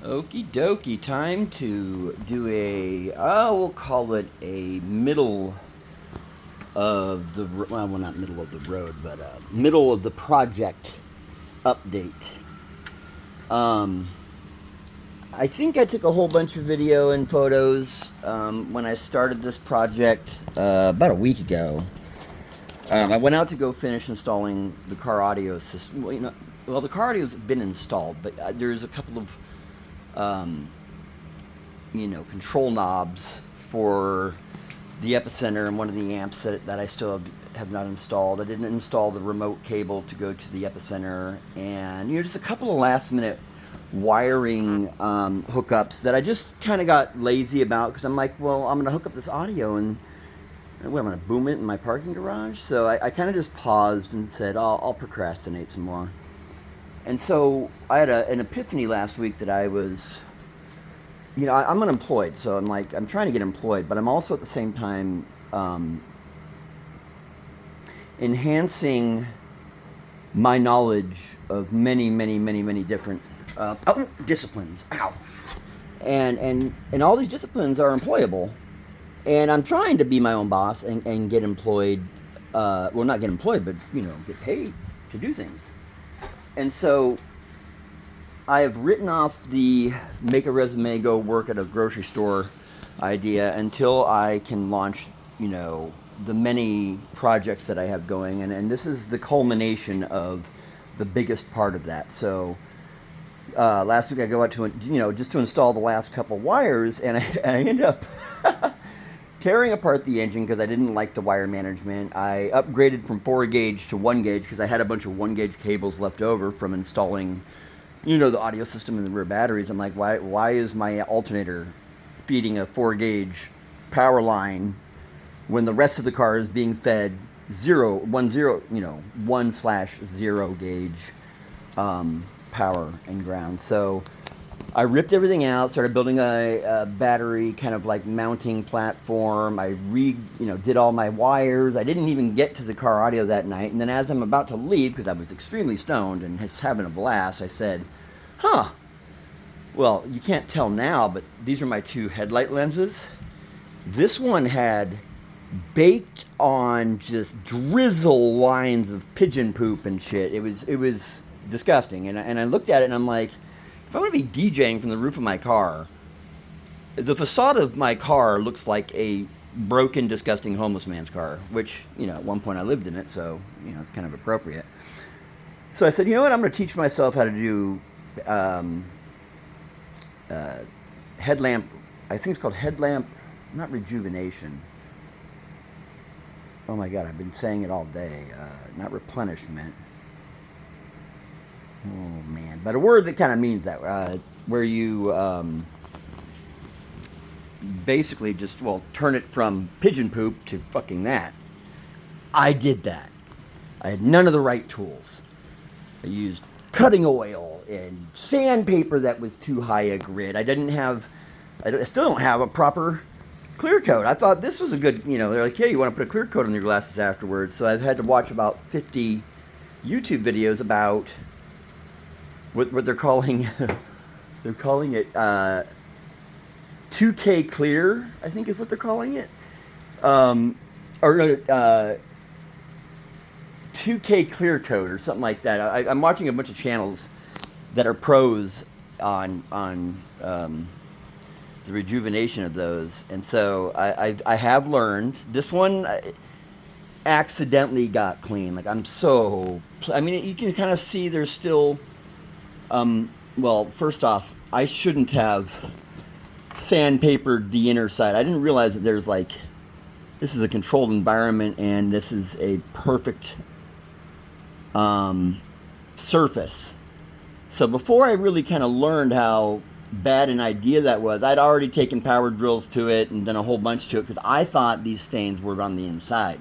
Okie dokie, time to do we'll call it a middle of the, well, not middle of the road, but middle of the project update. I think I took a whole bunch of video and photos when I started this project about a week ago. I went out to go finish installing the car audio system. Well, the car audio's been installed, but there's a couple of control knobs for the epicenter and one of the amps that I still have not installed. I didn't install the remote cable to go to the epicenter, and just a couple of last minute wiring hookups that I just kind of got lazy about, because I'm like, well, I'm going to hook up this audio and I'm going to boom it in my parking garage. So I kind of just paused and said, I'll procrastinate some more. And so I had an epiphany last week that I was, I'm unemployed, so I'm trying to get employed, but I'm also at the same time enhancing my knowledge of many, many, many, many different disciplines. Ow. And all these disciplines are employable, and I'm trying to be my own boss and get employed. Well, not get employed, but get paid to do things. And so I have written off the make a resume, go work at a grocery store idea until I can launch, the many projects that I have going. And this is the culmination of the biggest part of that. So last week I go out to, just to install the last couple wires, and I end up tearing apart the engine because I didn't like the wire management. I upgraded from 4 gauge to 1 gauge because I had a bunch of 1 gauge cables left over from installing, the audio system and the rear batteries. I'm like, why is my alternator feeding a 4 gauge power line when the rest of the car is being fed 1/0 gauge power and ground? So I ripped everything out, started building a battery kind of like mounting platform. I did all my wires. I didn't even get to the car audio that night. And then as I'm about to leave, because I was extremely stoned and just having a blast, I said, well, you can't tell now, but these are my 2 headlight lenses. This one had baked on just drizzle lines of pigeon poop and shit. It was disgusting. And I looked at it and I'm like, if I'm going to be DJing from the roof of my car, the facade of my car looks like a broken, disgusting homeless man's car, which, at one point I lived in it, so, it's kind of appropriate. So I said, you know what, I'm going to teach myself how to do headlamp, I think it's called headlamp, not rejuvenation. Oh my God, I've been saying it all day. Not replenishment. Oh man, but a word that kind of means that, where you basically just, turn it from pigeon poop to fucking that. I did that. I had none of the right tools. I used cutting oil and sandpaper that was too high a grit. I still don't have a proper clear coat. I thought this was a good, they're like, yeah, you want to put a clear coat on your glasses afterwards. So I've had to watch about 50 YouTube videos about what they're calling it 2K clear, I think is what they're calling it, or 2K clear coat or something like that. I'm watching a bunch of channels that are pros on the rejuvenation of those, and so I have learned. This one accidentally got clean. Like you can kind of see there's still. Well, first off, I shouldn't have sandpapered the inner side. I didn't realize that there's this is a controlled environment and this is a perfect surface. So before I really kind of learned how bad an idea that was, I'd already taken power drills to it and done a whole bunch to it because I thought these stains were on the inside.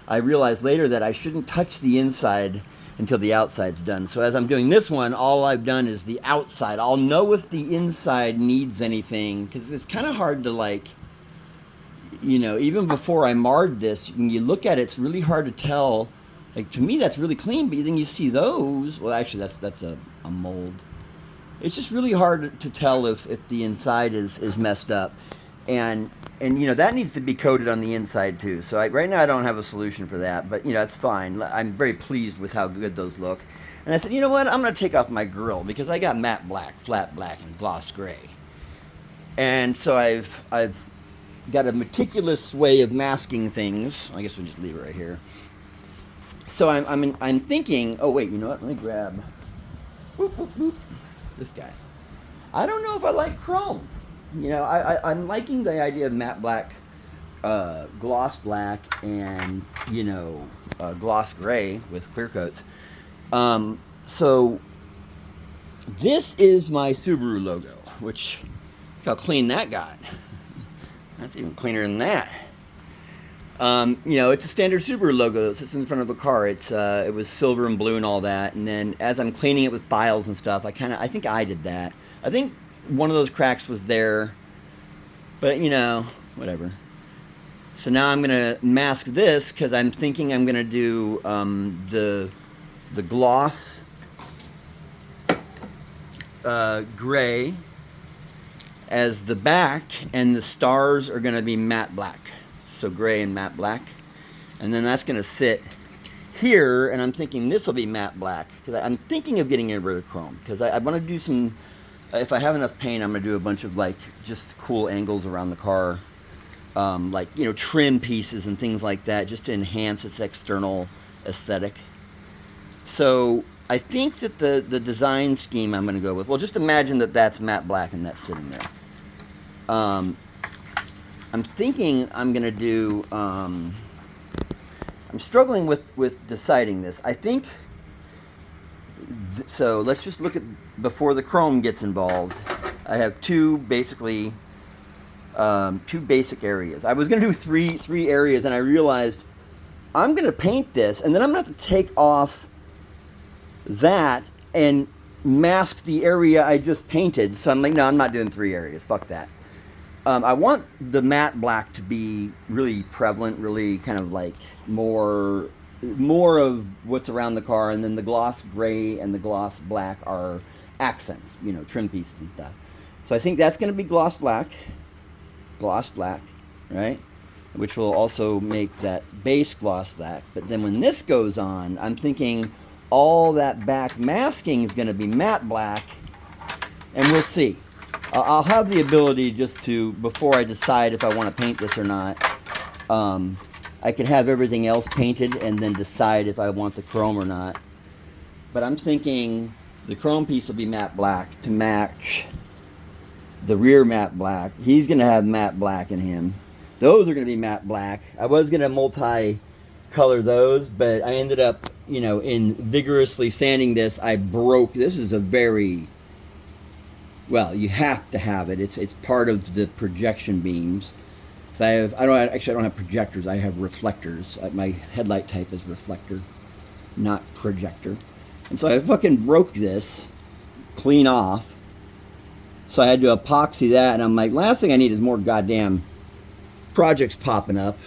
I realized later that I shouldn't touch the inside until the outside's done. So as I'm doing this one, all I've done is the outside. I'll know if the inside needs anything, because it's kind of hard to even before I marred this, when you look at it, it's really hard to tell. Like, to me, that's really clean, but then you see those. Well, actually, that's a mold. it's just really hard to tell if the inside is messed up. And you know, that needs to be coated on the inside too. So right now I don't have a solution for that, but you know, it's fine. I'm very pleased with how good those look. And I said, you know what, I'm going to take off my grill because I got matte black, flat black, and gloss gray. And so I've got a meticulous way of masking things. I guess we'll just leave it right here. So I'm thinking, oh wait, you know what, let me grab boop, boop, boop, this guy. I don't know if I like chrome. You know, I'm liking the idea of matte black, gloss black, and, you know, gloss gray with clear coats. So this is my Subaru logo, which, look how clean that got. That's even cleaner than that. You know, it's a standard Subaru logo that sits in front of a car. It was silver and blue and all that. And then as I'm cleaning it with files and stuff, I think I did that. I think one of those cracks was there, but you know, whatever. So now I'm gonna mask this because I'm thinking I'm gonna do the gloss gray as the back, and the stars are gonna be matte black. So gray and matte black, and then that's gonna sit here, and I'm thinking this will be matte black because I'm thinking of getting rid of chrome because I want to do some. If I have enough paint, I'm gonna do a bunch of like just cool angles around the car, like, you know, trim pieces and things like that, just to enhance its external aesthetic. So I think that the design scheme I'm gonna go with. Well, just imagine that that's matte black and that's sitting there. I'm thinking I'm gonna do. I'm struggling with deciding this. I think. So let's just look at before the chrome gets involved. I have two basic areas. I was gonna do three areas, and I realized I'm gonna paint this, and then I'm gonna have to take off that and mask the area I just painted. So I'm like, no, I'm not doing 3 areas. Fuck that. I want the matte black to be really prevalent, really kind of like more of what's around the car, and then the gloss gray and the gloss black are accents, you know, trim pieces and stuff. So I think that's going to be gloss black, right? Which will also make that base gloss black. But then when this goes on, I'm thinking all that back masking is going to be matte black, and we'll see. I'll have the ability just to, before I decide if I want to paint this or not, I could have everything else painted and then decide if I want the chrome or not. But I'm thinking the chrome piece will be matte black to match the rear matte black. He's going to have matte black in him. Those are going to be matte black. I was going to multi-color those, but I ended up, you know, in vigorously sanding this, I broke. This is a very... Well, you have to have it. It's part of the projection beams. So I don't have projectors. I have reflectors. My headlight type is reflector, not projector. And so I fucking broke this clean off. So I had to epoxy that, and I'm like, last thing I need is more goddamn projects popping up.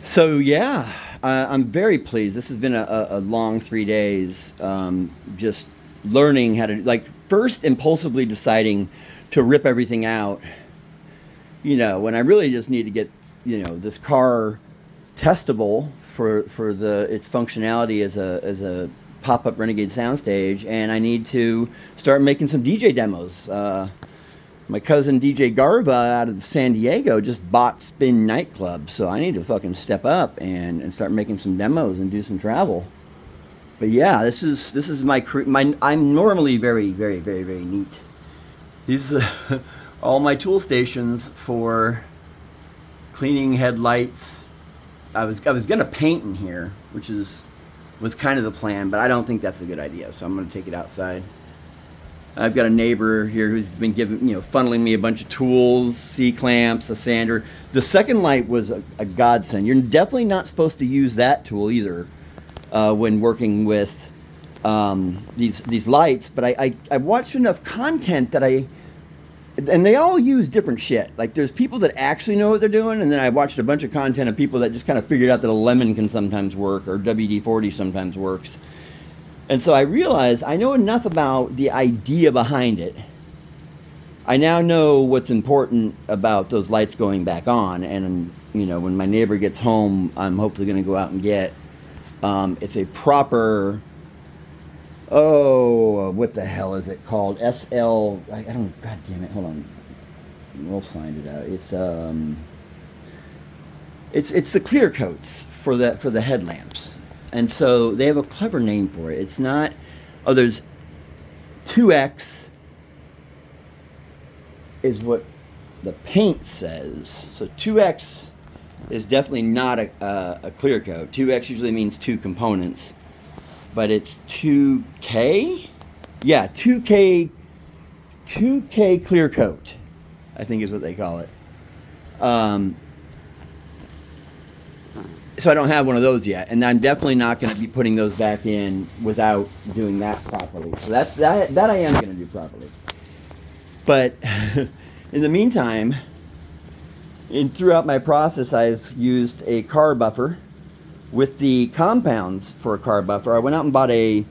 So yeah, I'm very pleased. This has been a long 3 days, just learning how to, like, first impulsively deciding to rip everything out, you know, when I really just need to get, you know, this car testable for its functionality as a pop-up Renegade soundstage, and I need to start making some DJ demos. My cousin DJ Garva out of San Diego just bought Spin Nightclub, so I need to fucking step up and start making some demos and do some travel. But yeah, this is my I'm normally very, very, very, very neat. These are all my tool stations for cleaning headlights. I was gonna paint in here, which was kind of the plan, but I don't think that's a good idea. So I'm gonna take it outside. I've got a neighbor here who's been funneling me a bunch of tools, C-clamps, a sander. The second light was a godsend. You're definitely not supposed to use that tool either. When working with these lights, but I watched enough content that and they all use different shit. Like, there's people that actually know what they're doing, and then I watched a bunch of content of people that just kind of figured out that a lemon can sometimes work, or WD-40 sometimes works. And so I realized I know enough about the idea behind it. I now know what's important about those lights going back on. And, you know, when my neighbor gets home, I'm hopefully going to go out and get, it's a proper, oh, what the hell is it called? SL, I don't, god damn it, hold on. We'll find it out. It's the clear coats for the headlamps. And so they have a clever name for it. It's not, oh, there's 2X is what the paint says. So 2X is definitely not a clear coat. 2X usually means 2 components, but it's 2K? Yeah, 2K clear coat, I think is what they call it. So I don't have one of those yet, and I'm definitely not going to be putting those back in without doing that properly. So that I am going to do properly. But in the meantime, throughout my process, I've used a car buffer with the compounds for a car buffer. I went out and bought a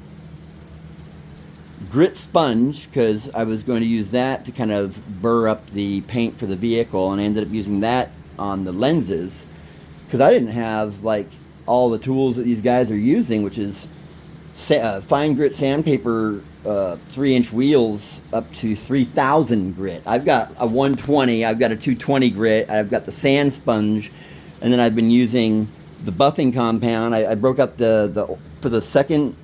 grit sponge because I was going to use that to kind of burr up the paint for the vehicle, and I ended up using that on the lenses because I didn't have like all the tools that these guys are using, which is fine grit sandpaper, 3-inch wheels up to 3,000 grit. I've got a 120, I've got a 220 grit, I've got the sand sponge, and then I've been using the buffing compound. I broke up the for the second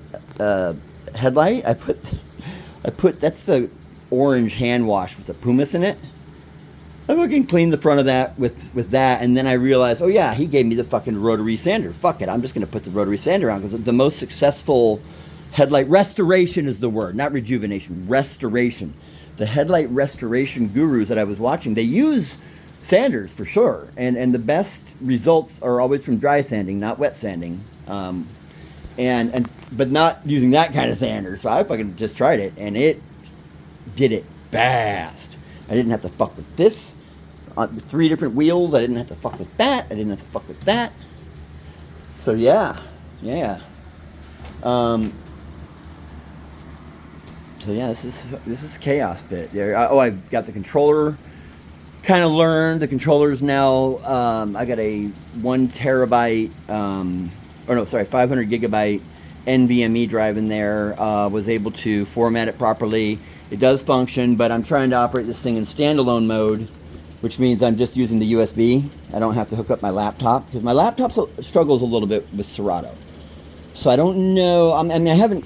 headlight. I put that's the orange hand wash with the pumice in it. I fucking cleaned the front of that with that, and then I realized, oh yeah, he gave me the fucking rotary sander. Fuck it, I'm just going to put the rotary sander on, because the most successful headlight restoration is the word, not rejuvenation, restoration. The headlight restoration gurus that I was watching, they use sanders for sure, and the best results are always from dry sanding, not wet sanding, but not using that kind of sander. So I fucking just tried it, and it did it fast. I didn't have to fuck with this on 3 different wheels. I didn't have to fuck with that. I didn't have to fuck with that. So yeah. So yeah, this is chaos bit. There. Oh, I got the controller. Kind of learned the controllers now. I got a 1 terabyte, 500 gigabyte NVMe drive in there. Was able to format it properly. It does function, but I'm trying to operate this thing in standalone mode, which means I'm just using the USB. I don't have to hook up my laptop, because my laptop struggles a little bit with Serato. So I don't know. I mean, I haven't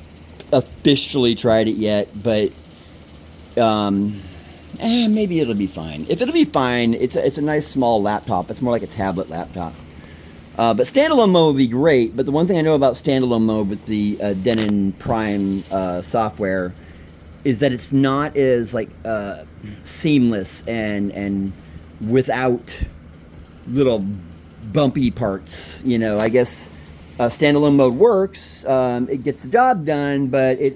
officially tried it yet, but maybe it'll be fine. If it'll be fine, it's a nice small laptop. It's more like a tablet laptop. But standalone mode would be great. But the one thing I know about standalone mode with the Denon Prime software is that it's not as like seamless and without little bumpy parts. You know, I guess standalone mode works. It gets the job done, but all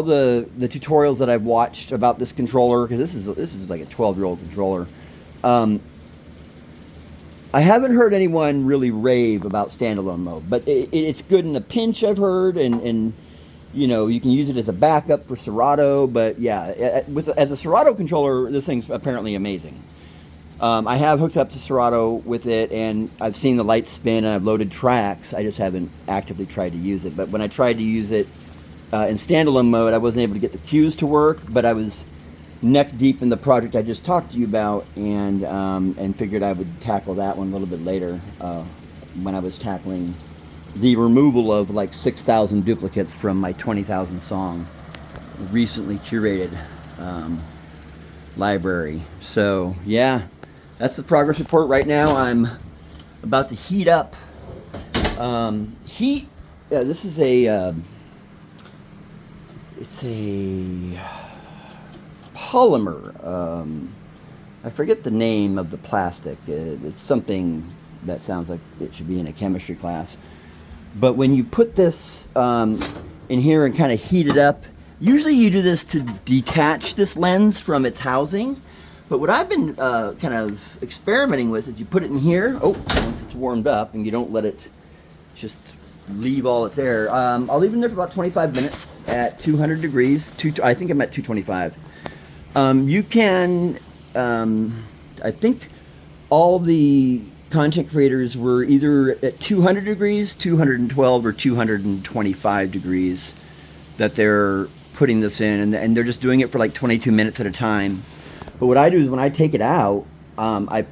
the tutorials that I've watched about this controller, because this is like a 12-year-old controller. I haven't heard anyone really rave about standalone mode, but it's good in a pinch, I've heard, and you can use it as a backup for Serato. But yeah, as a Serato controller, this thing's apparently amazing. I have hooked up to Serato with it, and I've seen the lights spin, and I've loaded tracks. I just haven't actively tried to use it. But when I tried to use it in standalone mode, I wasn't able to get the cues to work, but I was neck deep in the project I just talked to you about, and figured I would tackle that one a little bit later when I was tackling the removal of like 6,000 duplicates from my 20,000 song recently curated library. So yeah, that's the progress report right now. I'm about to heat up. This is it's a polymer. I forget the name of the plastic. It's something that sounds like it should be in a chemistry class. But when you put this in here and kind of heat it up, usually you do this to detach this lens from its housing. But what I've been kind of experimenting with is you put it in here. Oh, once it's warmed up, and you don't let it just leave all that's there. I'll leave them there for about 25 minutes at 200 degrees. I think I'm at 225. You can, I think all the content creators were either at 200 degrees, 212, or 225 degrees that they're putting this in, and they're just doing it for like 22 minutes at a time. But what I do is when I take it out, I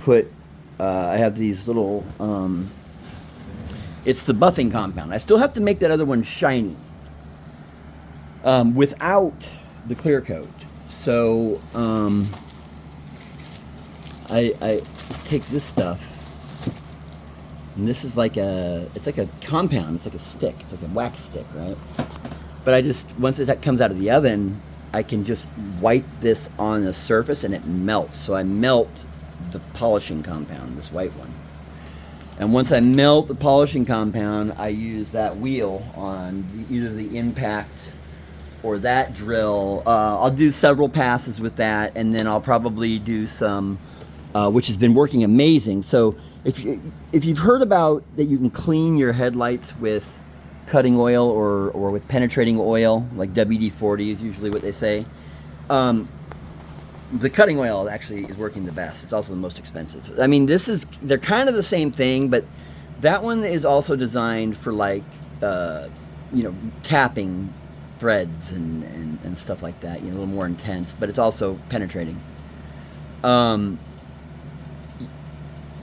have these little, it's the buffing compound. I still have to make that other one shiny without the clear coat. So I take this stuff, and this is like it's like a compound. It's like a stick. It's like a wax stick, right? But I just, once that comes out of the oven, I can just wipe this on the surface and it melts. So I melt the polishing compound, this white one. And once I melt the polishing compound, I use that wheel on either the impact or that drill. I'll do several passes with that, and then I'll probably do some, which has been working amazing. So if you've heard about that you can clean your headlights with cutting oil or with penetrating oil, like WD-40 is usually what they say. The cutting oil actually is working the best. It's also the most expensive. I mean, they're kind of the same thing, but that one is also designed for like, tapping threads and stuff like that, a little more intense, but it's also penetrating.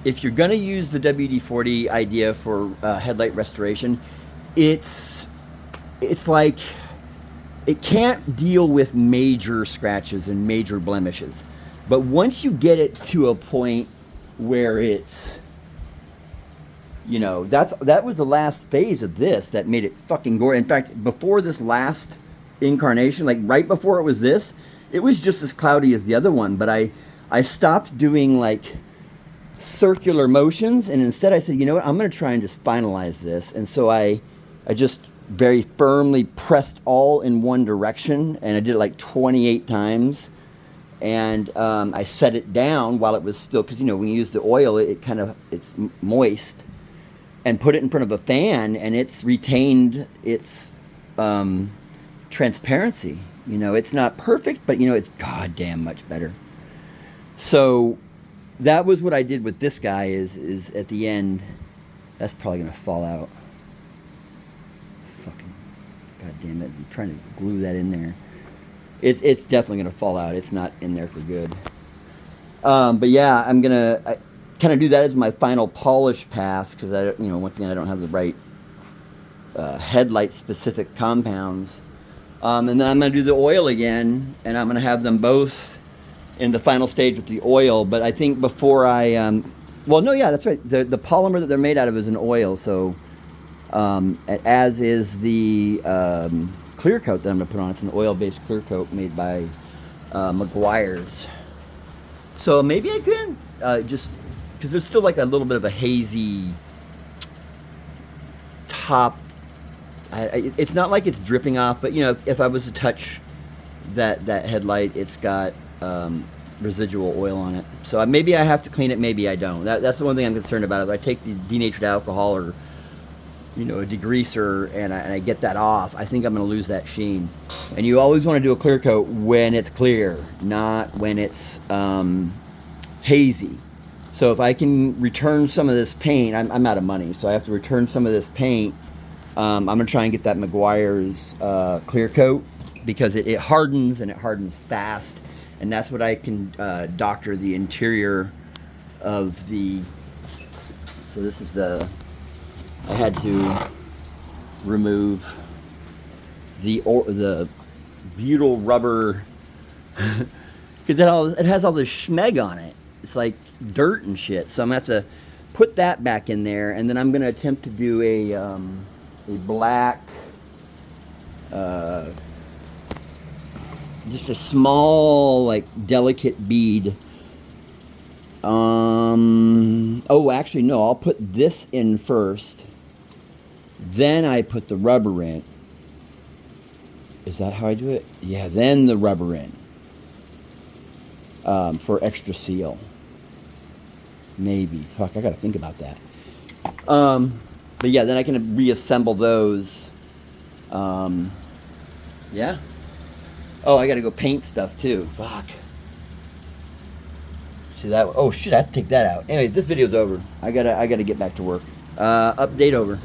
If you're gonna use the WD-40 idea for headlight restoration, it's like it can't deal with major scratches and major blemishes, but once you get it to a point where it's, that was the last phase of this that made it fucking gore. In fact, before this last incarnation, like right before it was this, it was just as cloudy as the other one, but I stopped doing like circular motions, and instead I said, you know what, I'm going to try and just finalize this. And so I just very firmly pressed all in one direction, and I did it like 28 times. And I set it down while it was still, because when you use the oil, it's moist, and put it in front of a fan, and it's retained its transparency. It's not perfect, but it's goddamn much better. So that was what I did with this guy. Is at the end, that's probably gonna fall out. Fucking goddamn it! I'm trying to glue that in there. It's definitely gonna fall out. It's not in there for good. But yeah, I'm gonna kind of do that as my final polish pass, because once again I don't have the right headlight specific compounds. And then I'm gonna do the oil again, and I'm gonna have them both in the final stage with the oil. But I think before I that's right, the polymer that they're made out of is an oil, so as is the clear coat that I'm going to put on. It's an oil-based clear coat made by Meguiar's. So maybe I can just, because there's still like a little bit of a hazy top. It's not like it's dripping off, but if I was to touch that headlight, it's got residual oil on it. So maybe I have to clean it, maybe I don't. That's the one thing I'm concerned about. If I take the denatured alcohol or a degreaser and I get that off, I think I'm going to lose that sheen. And you always want to do a clear coat when it's clear, not when it's hazy. So if I can return some of this paint, I'm out of money, so I have to return some of this paint. I'm going to try and get that Meguiar's clear coat, because it hardens, and it hardens fast, and that's what I can doctor the interior of the. So this is I had to remove the butyl rubber because it has all this schmeg on it. It's like dirt and shit. So I'm gonna have to put that back in there, and then I'm gonna attempt to do a black, just a small, like, delicate bead. Actually no, I'll put this in first, then I put the rubber in. Is that how I do it? Yeah, then the rubber in for extra seal. Maybe. Fuck, I gotta think about that. But yeah, then I can reassemble those. Yeah. Oh, I gotta go paint stuff too. Fuck. See that? Oh shit, I have to take that out. Anyways, this video's over. I gotta get back to work. Update over.